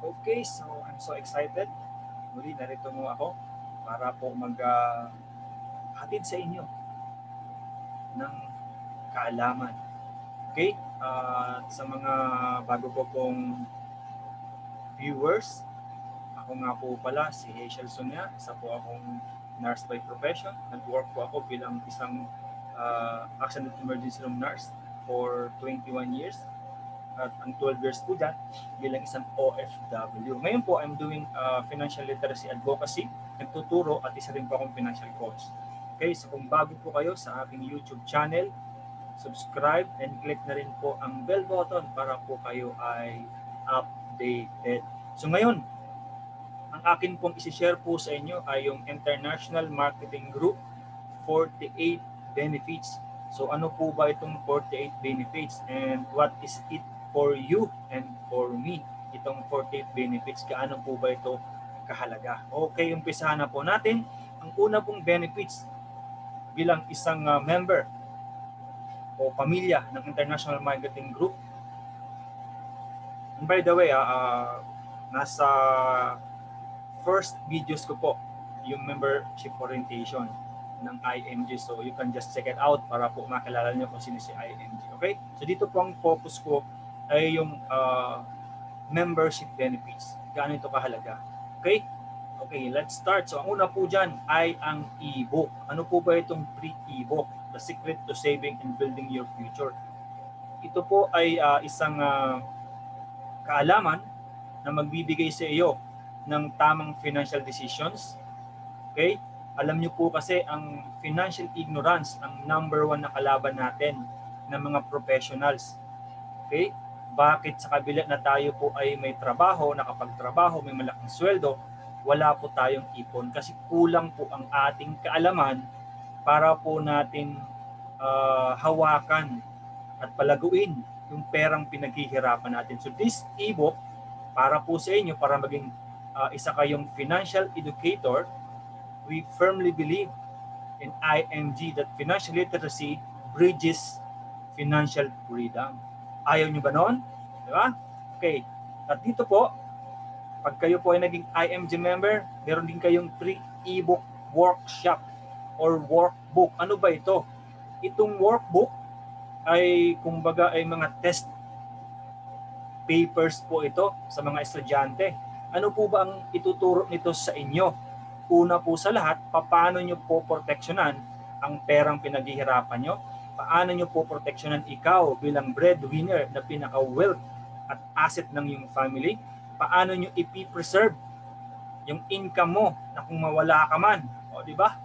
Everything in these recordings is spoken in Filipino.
Okay, so I'm so excited. Muli, narito mo ako para po hatid sa inyo ng kaalaman. Okay? At sa mga bago ko pong viewers, ako nga po pala si Hazel Sonia. Isa po akong nurse by profession. Nag-work po ako bilang isang accident emergency room nurse for 21 years. At ang 12 years po dyan bilang isang OFW. Ngayon po, I'm doing financial literacy advocacy, nagtuturo at isa rin po akong financial coach. Okay, so kung bago po kayo sa aking YouTube channel, subscribe and click na rin po ang bell button para po kayo ay updated. So ngayon, ang akin pong isi-share po sa inyo ay yung International Marketing Group 48 Benefits. So ano po ba itong 48 Benefits and what is it for you and for me? Itong 48 Benefits, kaano po ba ito kahalaga? Okay, umpisahan na po natin. Ang una pong benefits bilang isang member o pamilya ng International Marketing Group. And by the way, nasa first videos ko po yung membership orientation ng IMG. So you can just check it out para po makilala niyo kung sino si IMG. Okay? So dito po ang focus ko ay yung membership benefits. Gaano ito kahalaga? Okay? Okay, let's start. So ang una po dyan ay ang e-book. Ano po ba itong free e-book? The Secret to Saving and Building Your Future. Ito po ay isang kaalaman na magbibigay sa iyo ng tamang financial decisions. Okay? Alam niyo po kasi ang financial ignorance ang number 1 na kalaban natin ng mga professionals. Okay? Bakit sa kabila na tayo po ay may trabaho, nakapagtrabaho, may malaking sweldo, wala po tayong ipon kasi kulang po ang ating kaalaman para po natin hawakan at palaguin yung perang pinaghihirapan natin. So this ebook para po sa inyo, para maging isa kayong financial educator, we firmly believe in IMG that financial literacy bridges financial freedom. Ayaw nyo ba noon? Di ba? Okay. At dito po, pag kayo po ay naging IMG member, meron din kayong free ebook workshop or workbook. Ano ba ito? Itong workbook ay kumbaga ay mga test papers po ito sa mga estudyante. Ano po ba ang ituturo nito sa inyo? Una po sa lahat, paano nyo po proteksyonan ang perang pinaghihirapan nyo? Paano nyo po proteksyonan ikaw bilang breadwinner na pinaka-wealth at asset ng iyong family? Paano nyo ipipreserve yung income mo na kung mawala ka man, o di ba?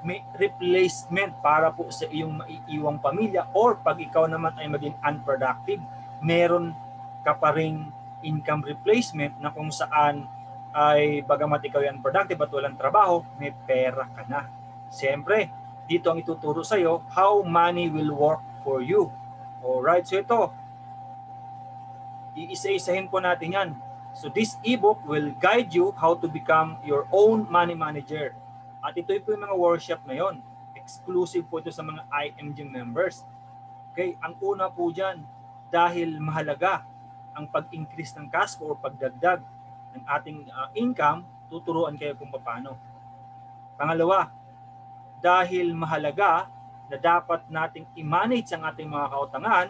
May replacement para po sa iyong maiiwang pamilya, or pag ikaw naman ay maging unproductive, meron ka pa ring income replacement na kung saan ay bagamat ikaw ay unproductive at walang trabaho, may pera ka na. Siyempre, dito ang ituturo sa iyo how money will work for you. Alright, so ito, iisa-isahin po natin yan. So this ebook will guide you how to become your own money manager. At ito po yung mga workshop na yon. Exclusive po ito sa mga IMG members. Okay, ang una po dyan, dahil mahalaga ang pag-increase ng cash flow o pagdagdag ng ating income, tuturuan kayo kung paano. Pangalawa, dahil mahalaga na dapat nating i-manage ang ating mga kautangan,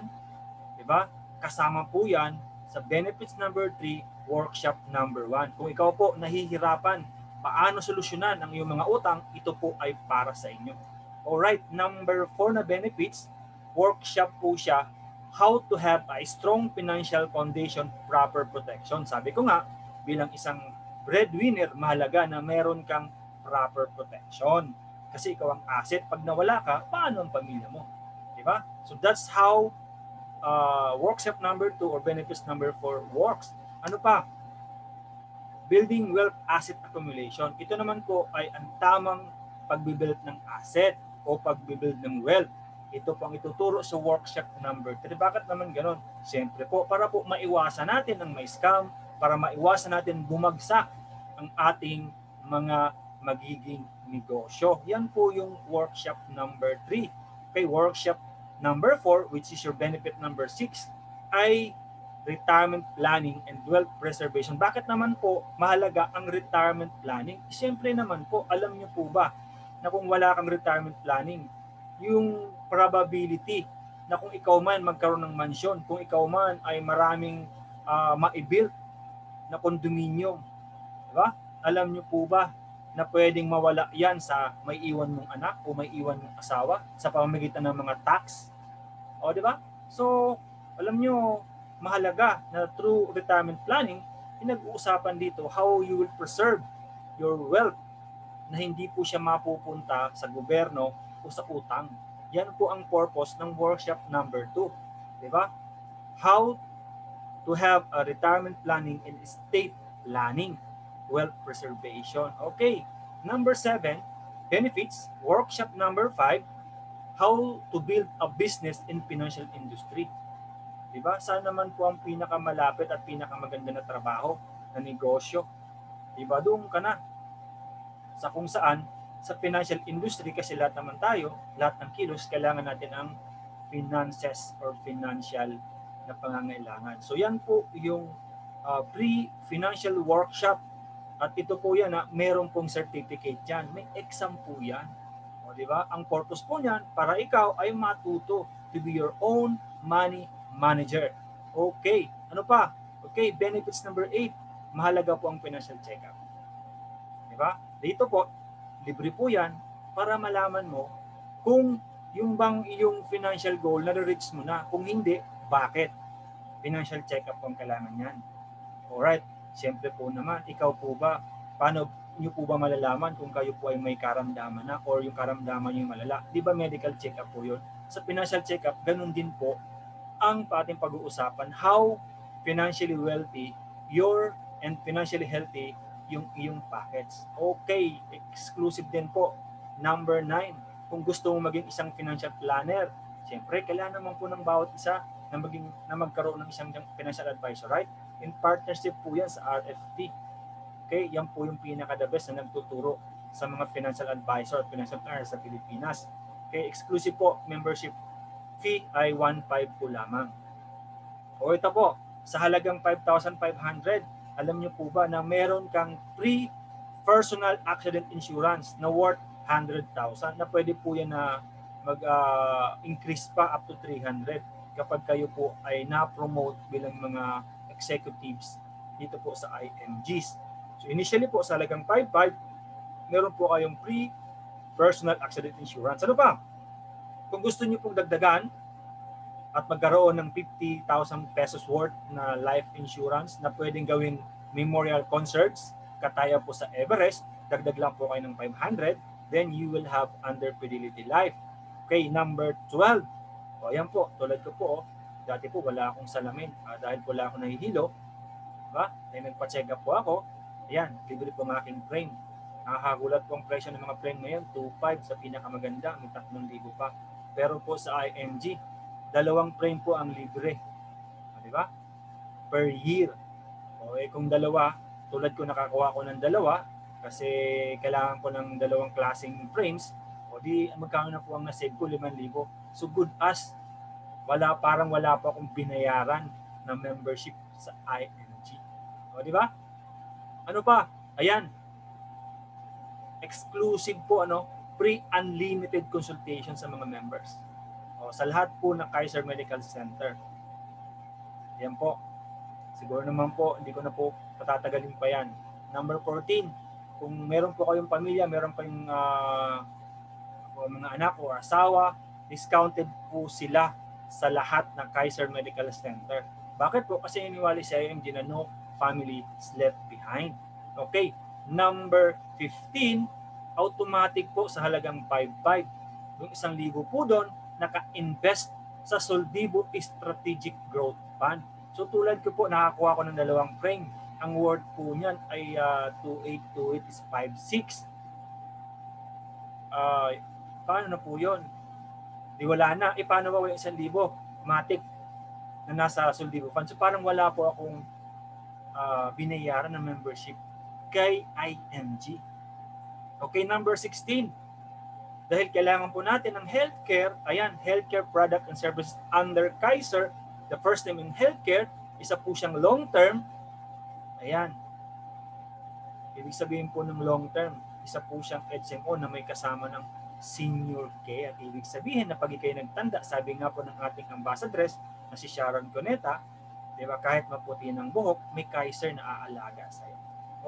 di ba? Kasama po yan sa benefits number 3, workshop number 1. Kung ikaw po nahihirapan, paano solusyonan ang iyong mga utang, ito po ay para sa inyo. Alright, number 4 na benefits, workshop po siya, how to have a strong financial foundation, proper protection. Sabi ko nga, bilang isang breadwinner, mahalaga na meron kang proper protection. Kasi ikaw ang asset. Pag nawala ka, paano ang pamilya mo? Diba? So that's how workshop number 2 or benefits number 4 works. Ano pa? Building wealth asset accumulation. Ito naman po ay ang tamang pagbibuild ng asset o pagbibuild ng wealth. Ito po ang ituturo sa workshop number 3. Bakit naman ganon? Siyempre po, para po maiwasan natin ang may scam, para maiwasan natin bumagsak ang ating mga magiging negosyo. Yan po yung workshop number 3. Okay, workshop number 4, which is your benefit number 6, ay retirement planning and wealth preservation. Bakit naman po mahalaga ang retirement planning? Siyempre naman po, alam niyo po ba na kung wala kang retirement planning, yung probability na kung ikaw man magkaroon ng mansyon, kung ikaw man ay maraming ma-build na condominium, di ba? Alam niyo po ba na pwedeng mawala yan sa may iwan mong anak o may iwan mong asawa sa pamamagitan ng mga tax? O, di ba? So, alam niyo, mahalaga na through retirement planning, pinag-uusapan dito how you will preserve your wealth na hindi po siya mapupunta sa gobyerno o sa utang. Yan po ang purpose ng workshop number 2. Di ba? How to have a retirement planning and estate planning, wealth preservation. Okay. Number 7, benefits. Workshop number 5, how to build a business in financial industry. Diba? Saan naman po ang pinakamalapit at pinakamaganda na trabaho, na negosyo? Diba? Doon ka na. Sa kung saan, sa financial industry, kasi lahat naman tayo, lahat ng kilos, kailangan natin ang finances or financial na pangangailangan. So yan po yung pre-financial workshop. At ito po yan, meron pong certificate yan. May exam po yan. O, diba? Ang purpose po niyan, para ikaw ay matuto to be your own money manager. Okay. Ano pa? Okay, benefits number 8. Mahalaga po ang financial check-up. Diba? Dito po, libre po yan para malaman mo kung yung bang iyong financial goal na-reach mo na. Kung hindi, bakit? Financial check-up ang kailangan yan. Alright. Siyempre po naman, ikaw po ba, paano nyo po ba malalaman kung kayo po ay may karamdaman na or yung karamdaman nyo yung malala? Di ba medical check-up po yun? Sa financial check-up, ganun din po ang ating pag-uusapan, how financially wealthy and financially healthy yung iyong packets. Okay, exclusive din po. Number 9, kung gusto mo maging isang financial planner, siyempre, kailangan naman po ng bawat isa na magkaroon ng isang financial advisor, right? In partnership po yan sa RFP. Okay, yan po yung pinaka-the best na nagtuturo sa mga financial advisor at financial planner sa Pilipinas. Okay, exclusive po, membership fee ay 1.5 po lamang. O ito po, sa halagang 5,500, alam niyo po ba na meron kang free personal accident insurance na worth 100,000 na pwede po yan na mag-increase pa up to 300 kapag kayo po ay na-promote bilang mga executives dito po sa IMGs. So initially po sa halagang 5.5, meron po kayong free personal accident insurance. Ano pa? Kung gusto niyo pong dagdagan at magkaroon ng 50,000 pesos worth na life insurance na pwedeng gawing memorial concerts, kataya po sa Everest, dagdag lang po kayo ng 500, then you will have under Fidelity Life. Okay, number 12. O ayan po, tulad ko po, dati po wala akong salamin dahil wala akong nahihilo. Diba? Then nagpa-check up po ako, ayan, libre po ang aking frame. Nakakagulat po ang presyo ng mga frame ngayon, 2.5 sa pinakamaganda, may 3,000 pa. Pero po sa IMG, 2 frame po ang libre. Di ba? Per year. O kung 2, tulad ko nakakuha ko ng 2 kasi kailangan ko ng 2 klaseng frames, o di magkano na po ang nasave ko, 5,000. So good as parang wala pa akong binayaran na membership sa IMG. O di ba? Ano pa? Ayan. Exclusive po free unlimited consultation sa mga members. O, sa lahat po ng Kaiser Medical Center. Yan po. Siguro naman po, hindi ko na po patatagalin pa yan. Number 14, kung meron po kayong pamilya, meron kayong mga anak o asawa, discounted po sila sa lahat ng Kaiser Medical Center. Bakit po? Kasi iniwali sa IMG na no family is left behind. Okay. Number 15, automatic po sa halagang 5.5. Yung 1,000 po doon, naka-invest sa Soldivo Strategic Growth Fund. So tulad ko po, nakakuha ko ng 2 frame. Ang worth po niyan ay 2,828 is 5,600. Paano na po yun? Di wala na. Paano ba yung 1,000? Matic na nasa Soldivo Fund. So parang wala po akong binayaran ng membership kay IMG. Okay, number 16. Dahil kailangan po natin ng healthcare, ayan, healthcare product and services under Kaiser, the first name in healthcare, Isa po siyang long term. Ayan. Ibig sabihin po ng long term, isa po siyang HMO na may kasama ng senior care. At ibig sabihin na pag ikay nagtanda, sabi nga po ng ating ambassadress na si Sharon Cuneta, di ba, kahit maputi ng buhok, may Kaiser na aalaga sa'yo.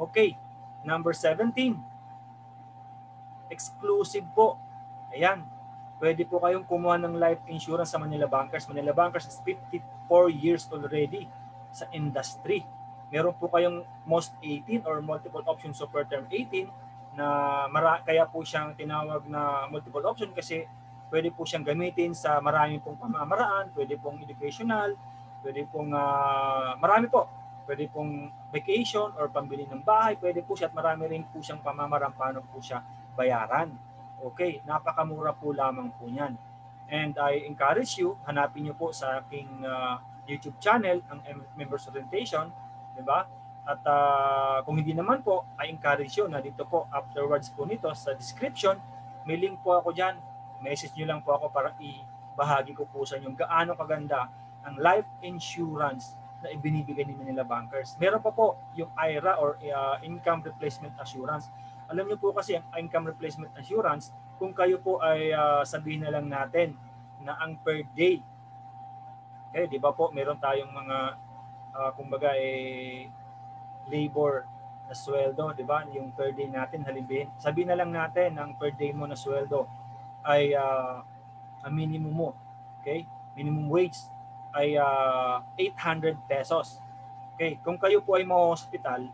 Okay, number 17. Exclusive po. Ayan. Pwede po kayong kumuha ng life insurance sa Manila Bankers. Manila Bankers is 54 years already sa industry. Meron po kayong most 18 or multiple option super term 18 na kaya po siyang tinawag na multiple option kasi pwede po siyang gamitin sa marami pong pamamaraan, pwede pong educational, pwede pong marami po. Pwede pong vacation or pambili ng bahay, pwede po siya at marami rin po siyang pamamaraan paano po siya bayaran. Okay, napakamura po lamang po niyan. And I encourage you, hanapin niyo po sa aking YouTube channel, ang Members Orientation, di ba? At kung hindi naman po, I encourage you na dito po, afterwards po nito, sa description, may link po ako dyan. Message niyo lang po ako para ibahagi ko po sa inyo gaano kaganda ang life insurance na ibinibigay ni Manila Bankers. Meron pa po yung IRA or Income Replacement Assurance. Alam niyo po kasi ang income replacement assurance, kung kayo po ay sabihin na lang natin na ang per day, okay, di ba po, meron tayong mga kumbaga labor na sweldo, di ba? Yung per day natin, halimbawa, sabihin na lang natin ang per day mo na sweldo ay ang minimum mo, okay? Minimum wage ay 800 pesos. Okay, kung kayo po ay ma-hospital,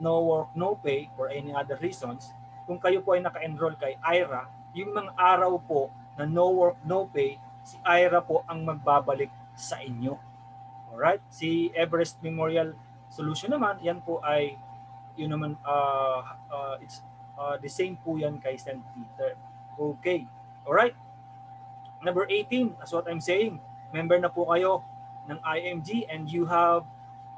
no work, no pay for any other reasons, kung kayo po ay naka-enroll kay IRA, yung mga araw po na no work, no pay, si IRA po ang magbabalik sa inyo. Alright? Si Everest Memorial Solution naman, yan po ay, yun naman, it's the same po yan kay St. Peter. Okay. Alright? Number 18, that's what I'm saying. Member na po kayo ng IMG and you have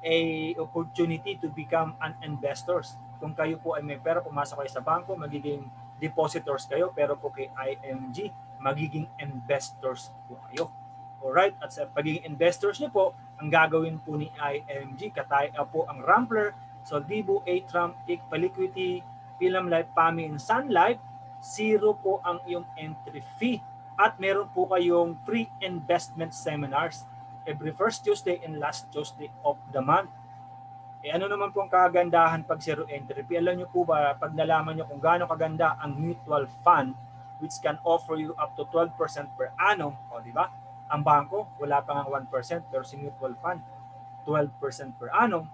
a opportunity to become an investors. Kung kayo po ay may pera, pumasok kayo sa bangko, magiging depositors kayo, pero po kay IMG, magiging investors po kayo. Alright, at sa pagiging investors niyo po, ang gagawin po ni IMG, kataya po ang Rampler, Solvivo, Atram, IC, Paliquity, Pillam Life, PAMI, and Sun Life, 0 po ang iyong entry fee. At meron po kayong free investment seminars every first Tuesday and last Tuesday of the month. Ano naman po ang kagandahan pag zero entry fee? Alam nyo po ba, pag nalaman nyo kung gaano kaganda ang mutual fund which can offer you up to 12% per annum, o di ba? Ang bangko, wala pa nga 1%, pero si mutual fund, 12% per annum,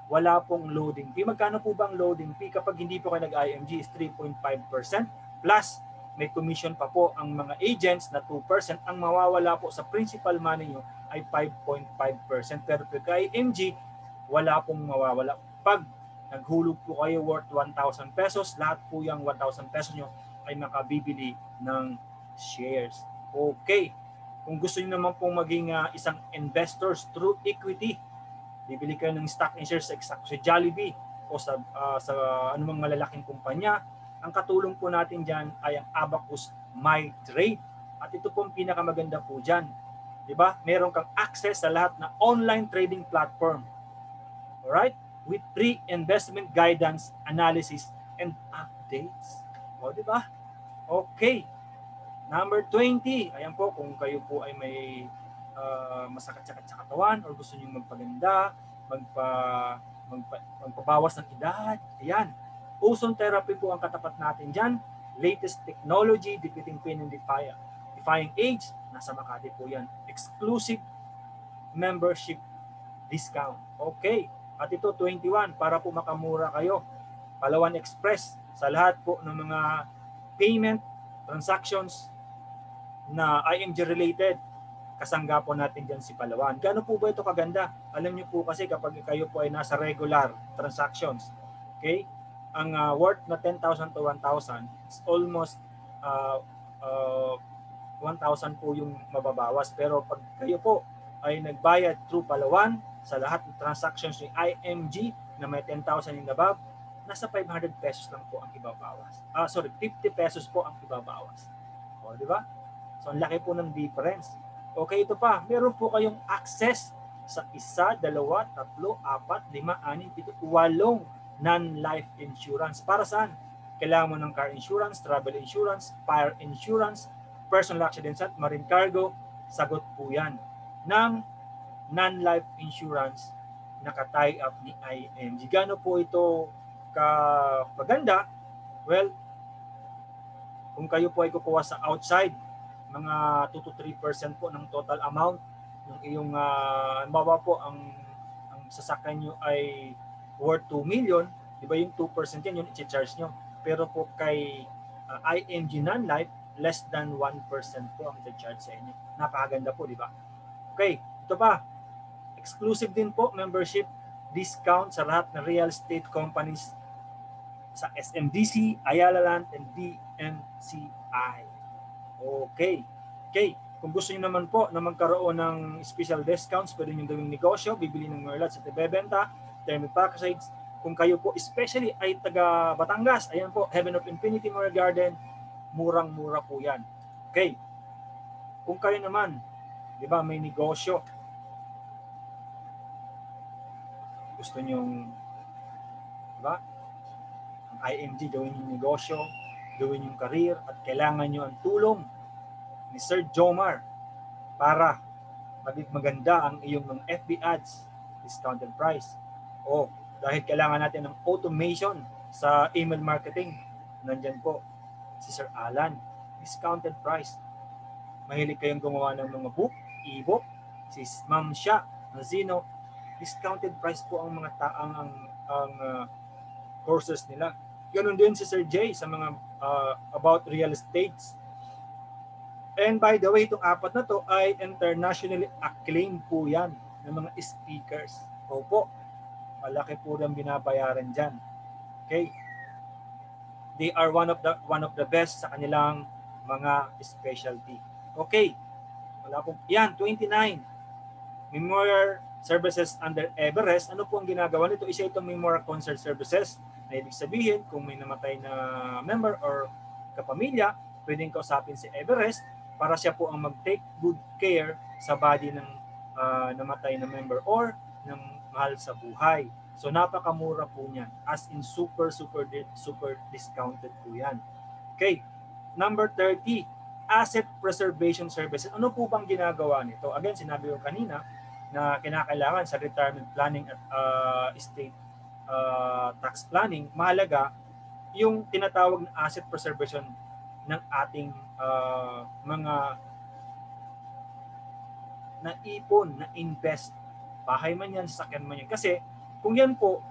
wala pong loading fee. Magkano po ba ang loading fee? Kapag hindi po kayo nag-IMG is 3.5% plus may commission pa po ang mga agents na 2%. Ang mawawala po sa principal money nyo ay 5.5%. Pero kay IMG, wala pong mawawala. Pag naghulog po kayo worth 1,000 pesos, lahat po yung 1,000 pesos nyo ay makabibili ng shares. Okay. Kung gusto nyo naman pong maging isang investors through equity, bibili kayo ng stock and shares sa Jollibee o sa anumang malalaking kumpanya, ang katulong po natin dyan ay ang Abacus My Trade. At ito po ang pinakamaganda po dyan. Diba? Meron kang access sa lahat na online trading platform. Alright? With free investment guidance, analysis, and updates. O, diba? Okay. Number 20. Ayan po, kung kayo po ay may masakit-sakit sa katawan or gusto nyo magpaganda, magpabawas ng edad. Ayan. Ozone therapy po ang katapat natin dyan. Latest technology, defeating pain and defying age. Nasa Makati po yan. Exclusive membership discount. Okay. At ito 21 para po makamura kayo. Palawan Express sa lahat po ng mga payment transactions na IMG related. Kasangga po natin dyan si Palawan. Gano'n po ba ito kaganda? Alam niyo po kasi kapag kayo po ay nasa regular transactions, okay, ang worth na 10,000 to 1,000 is almost 1,000 po yung mababawas. Pero pag kayo po ay nagbayad through Palawan sa lahat ng transactions ni IMG na may 10,000 in above, nasa 500 pesos lang po ang ibabawas. 50 pesos po ang ibabawas. O, di ba? So, ang laki po ng difference. Okay, ito pa. Meron po kayong access sa 1, 2, 3, 4, 5, 6, 7, 8 non-life insurance. Para saan? Kailangan mo ng car insurance, travel insurance, fire insurance, personal accidents at marine cargo. Sagot po yan ng non-life insurance naka-tie up ni IMG. Gaano po ito maganda? Well, kung kayo po ay kukuha sa outside, mga 2 to 3% po ng total amount ng iyong halimbawa po ang sasakyan nyo ay worth 2 million, di ba yung 2% yan, yung i-charge nyo. Pero po kay IMG Non-Life, less than 1% po ang i-charge sa inyo. Napakaganda po, di ba? Okay, ito pa. Exclusive din po membership discount sa lahat ng real estate companies sa SMDC, Ayala Land, and DMCI. Okay. Kung gusto niyo naman po na magkaroon ng special discounts, pwede niyo gawing negosyo, bibili ng mga lots at ibebenta, thermal packages. Kung kayo po especially ay taga Batangas, ayan po, Heaven of Infinity Memorial Garden, murang-mura po yan. Okay. Kung kayo naman, di ba, may negosyo, gusto nyong, di ba, ang IMG, gawin yung negosyo, gawin yung career, at kailangan nyo ang tulong ni Sir Jomar para maging maganda ang iyong mga FB ads, discounted price. O dahil kailangan natin ng automation sa email marketing, nandyan po si Sir Alan, discounted price. Mahilig kayong gumawa ng mga book, e-book, si Ma'am Sha Nazino, discounted price po ang mga courses nila. Ganun din si Sir Jay sa mga about real estates. And by the way, itong 4 na to ay internationally acclaimed po yan ng mga speakers. Opo, malaki po ang binabayaran dyan. Okay? They are one of the best sa kanilang mga specialty. Okay. Wala po. Yan, 29. Memorial Services under Everest. Ano po ang ginagawa nito? Isa itong Memorial Concert Services. Na ibig sabihin, kung may namatay na member or kapamilya, pwedeng kausapin si Everest para siya po ang mag-take good care sa body ng namatay na member or ng mahal sa buhay. So napakamura po niyan. As in super discounted po yan. Okay. Number 30, Asset Preservation Services. Ano po bang ginagawa nito? Again, sinabi ko kanina na kinakailangan sa retirement planning at estate tax planning, mahalaga yung tinatawag na asset preservation ng ating mga naipon, na-invest. Bahay man yan, sasakyan man yan. Kasi kung yan po,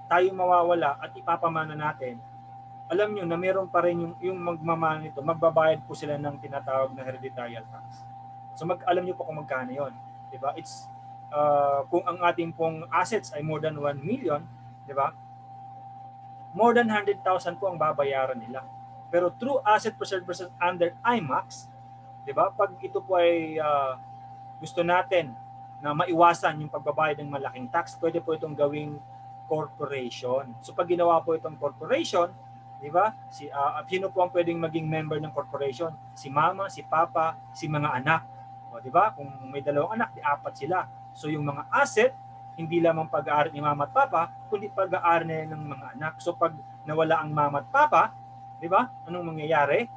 tayo mawawala at ipapamana natin, alam nyo na meron pa rin yung magmamana nito, magbabayad po sila ng tinatawag na hereditary tax. So alam nyo po kung magkano yun. Diba? It's, kung ang ating pong assets ay more than 1 million, diba? More than 100,000 po ang babayaran nila. Pero through asset preservation under IMAX, diba? Pag ito po ay gusto natin na maiwasan yung pagbabayad ng malaking tax, pwede po itong gawing corporation. So pag ginawa po itong corporation, di ba? Sino po ang pwedeng maging member ng corporation? Si mama, si papa, si mga anak. O di ba? Kung may 2 anak, di 4 sila. So yung mga asset, hindi lamang pag-aari ni mama at papa, kundi pag-aari na ng mga anak. So pag nawala ang mama at papa, di ba? Anong mangyayari?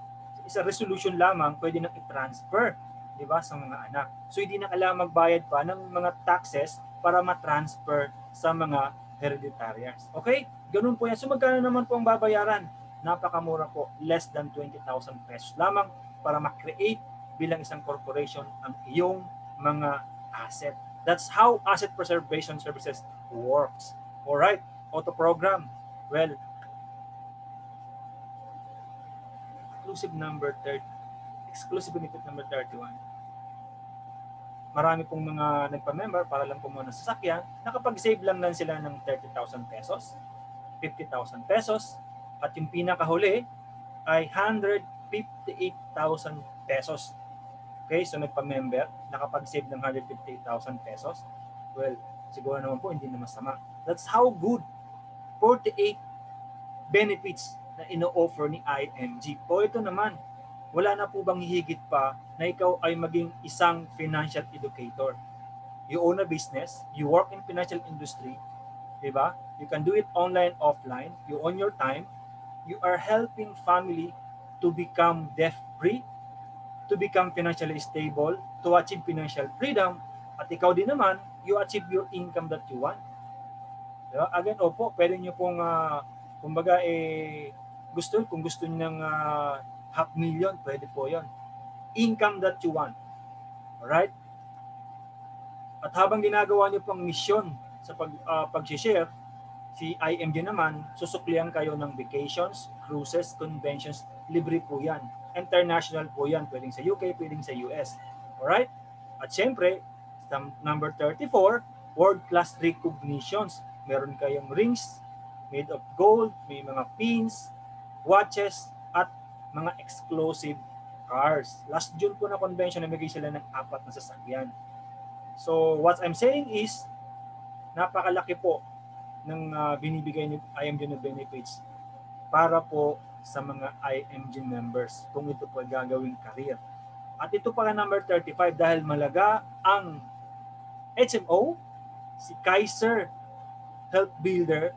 Isa resolution lamang pwede nang i-transfer, di ba, sa mga anak. So hindi na kailangan magbayad pa ng mga taxes para ma-transfer sa mga hereditarians. Okay? Ganun po yan. So magkano naman po ang babayaran? Napakamura po. Less than 20,000 pesos lamang para ma-create bilang isang corporation ang iyong mga asset. That's how asset preservation services works. Alright? Auto program. Well, exclusive benefit number 31. Marami pong mga nagpa-member para lang po muna sa sasakyan, nakapag-save lang sila ng 30,000 pesos, 50,000 pesos, at yung pinakahuli ay 158,000 pesos. Okay, so nagpa-member, nakapag-save ng 158,000 pesos. Well, siguro naman po hindi na masama. That's how good 48 benefits na ino-offer ni IMG. O ito naman, wala na po bang hihigit pa na ikaw ay maging isang financial educator? you own a business, you work in financial industry, di ba? You can do it online, offline, you own your time, you are helping family to become debt-free, to become financially stable, to achieve financial freedom, at ikaw din naman, you achieve your income that you want. Diba? Again, opo, pwede nyo pong, kumbaga, kung gusto nyo ng $500,000, pwede po yon. Income that you want. Alright? At habang ginagawa nyo pong mission sa pag-share, si IMG naman, susuklihan kayo ng vacations, cruises, conventions, libre po yan. International po yan, pwedeng sa UK, pwedeng sa US. Alright? At syempre, number 34, world-class recognitions. Meron kayong rings made of gold, may mga pins, watches, at mga exclusive cars. Last June po na convention, namigay sila ng 4 na sasakyan. So, what I'm saying is, napakalaki po ng binibigay ni IMG na benefits para po sa mga IMG members kung ito po gagawing career. At ito pa number 35 dahil malaga ang HMO, si Kaiser Health Builder,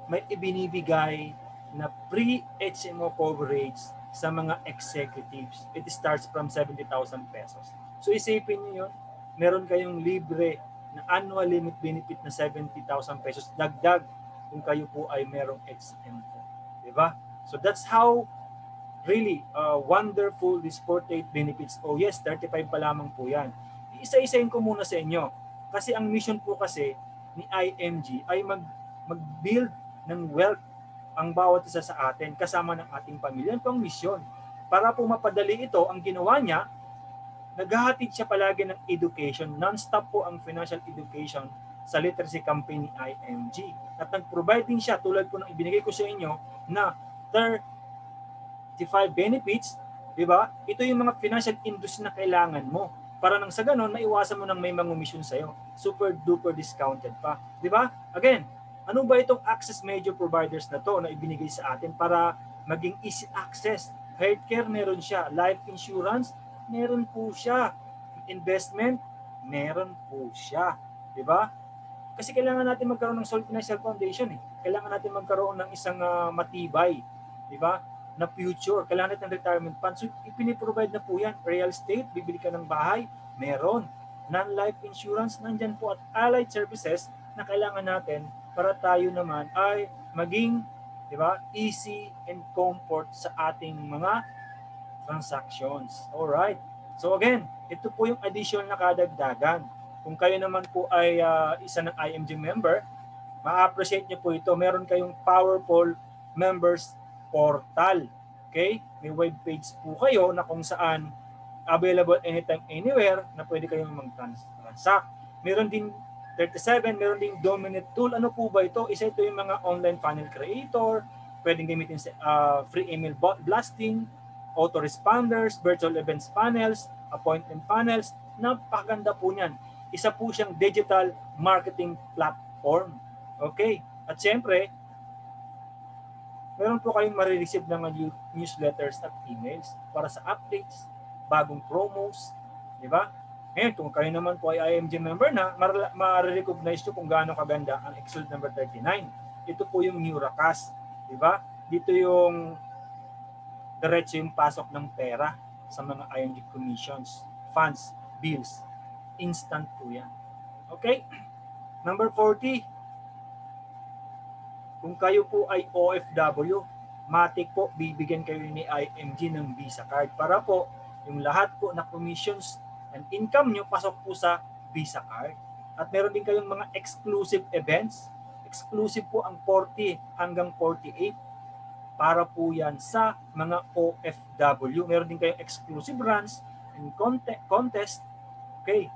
may ibinibigay na pre-HMO coverage sa mga executives. It starts from 70,000 pesos. So isipin niyo yun, meron kayong libre na annual limit benefit na 70,000 pesos dagdag kung kayo po ay merong HMO. Diba? So that's how really wonderful these 48 benefits. Oh yes, 35 pa lamang po yan. Isa-isahin ko muna sa inyo. Kasi ang mission po kasi ni IMG ay mag-build ng wealth ang bawat isa sa atin kasama ng ating pamilya. Ito ang mission. Para po mapadali ito, ang ginawa niya, naghahatid siya palagi ng education. Non-stop po ang financial education sa literacy campaign ni IMG. At nag-provide din siya, tulad po ng ibinigay ko sa inyo, na 35 benefits, di ba? Ito yung mga financial industry na kailangan mo. Para nang sa ganon, maiwasan mo nang may mangumisyon sa'yo. Super duper discounted pa. Di ba? Again, ano ba itong access major providers na to na ibinigay sa atin para maging easy access? Healthcare, meron siya. Life insurance, meron po siya. Investment, meron po siya. Di ba? Kasi kailangan natin magkaroon ng solid financial foundation. Kailangan natin magkaroon ng isang matibay, di ba, na future. Kailangan natin ng retirement fund. So, ipiniprovide na po yan. Real estate, bibili ka ng bahay, meron. Non-life insurance, nandyan po. At allied services na kailangan natin para tayo naman ay maging, di ba, easy and comfort sa ating mga transactions. Alright. So again, ito po yung additional na kadagdagan. Kung kayo naman po ay isa ng IMG member, ma-appreciate niyo po ito. Meron kayong powerful members portal. Okay? May web page po kayo na kung saan available anytime, anywhere na pwede kayong mag-transact. Meron din 37, meron ding Dominate tool. Ano po ba ito? Isa ito yung mga online funnel creator, pwedeng gamitin sa free email blasting, autoresponders, virtual events funnels, appointment funnels. Napakaganda po niyan. Isa po siyang digital marketing platform. Okay? At syempre, meron po kayong marireceive ng newsletters at emails para sa updates, bagong promos, di ba? Ngayon, kung kayo naman po ay IMG member na, ma-recognize nyo kung gaano kaganda ang Excel number 39. Ito po yung new rakas. Diba? Dito yung diretso yung pasok ng pera sa mga IMG commissions, funds, bills. Instant po yan. Okay? Number 40. Kung kayo po ay OFW, matik po bibigyan kayo ni IMG ng Visa card para po yung lahat po na commissions and income nyo pasok po sa Visa card. At meron din kayong mga exclusive events. Exclusive po ang 40 hanggang 48 para po yan sa mga OFW. Meron din kayong exclusive runs and contest. Okay.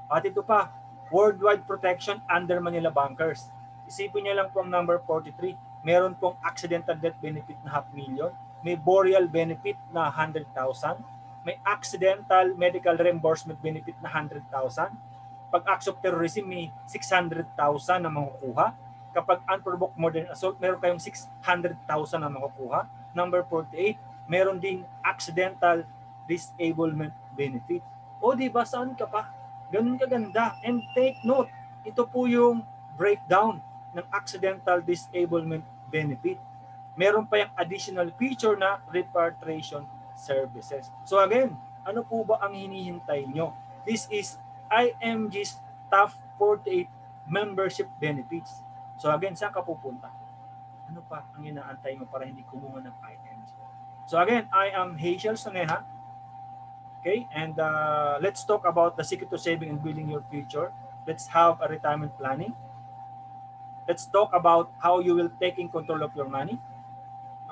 At ito pa, worldwide protection under Manila Bankers. Isipin niyo lang po ang number 43. Meron pong accidental death benefit na $500,000. May burial benefit na 100,000. May accidental medical reimbursement benefit na 100,000. Pag acts of terrorism, may 600,000 na makukuha. Kapag unprovoked murder and assault, meron kayong 600,000 na makukuha. Number 48, meron ding accidental disablement benefit. O di ba, saan ka pa? Ganun kaganda. And take note, ito po yung breakdown ng accidental disablement benefit. Meron pa yung additional feature na repatriation services. So again, ano po ba ang hinihintay nyo? This is IMG's top 48 membership benefits. So again, saan ka pupunta? Ano pa ang inaantay mo para hindi kumuha ng IMG? So again, I am Hazel Soneja. Okay, and let's talk about the secret to saving and building your future. Let's have a retirement planning. Let's talk about how you will take in control of your money.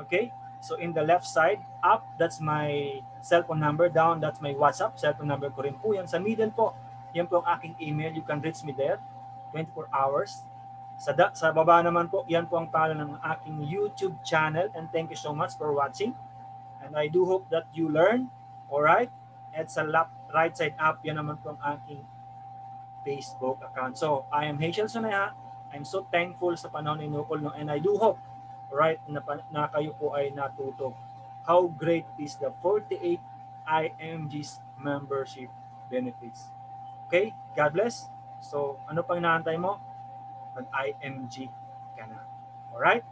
Okay, so in the left side, up, that's my cellphone number. Down, that's my WhatsApp. Cellphone number ko rin po yan. Sa middle po, yan po ang aking email. You can reach me there, 24 hours. Sa baba naman po, yan po ang pangalan ng aking YouTube channel. And thank you so much for watching. And I do hope that you learn. Alright? At sa right side up, yan naman po ang aking Facebook account. So, I am Hazel Soneja. I'm so thankful sa panahon ni Nukol, no? And I do hope, right, na kayo po ay natuto how great is the 48 IMG's membership benefits. Okay? God bless. So, ano pang inaantay mo? Mag-IMG ka na. Alright?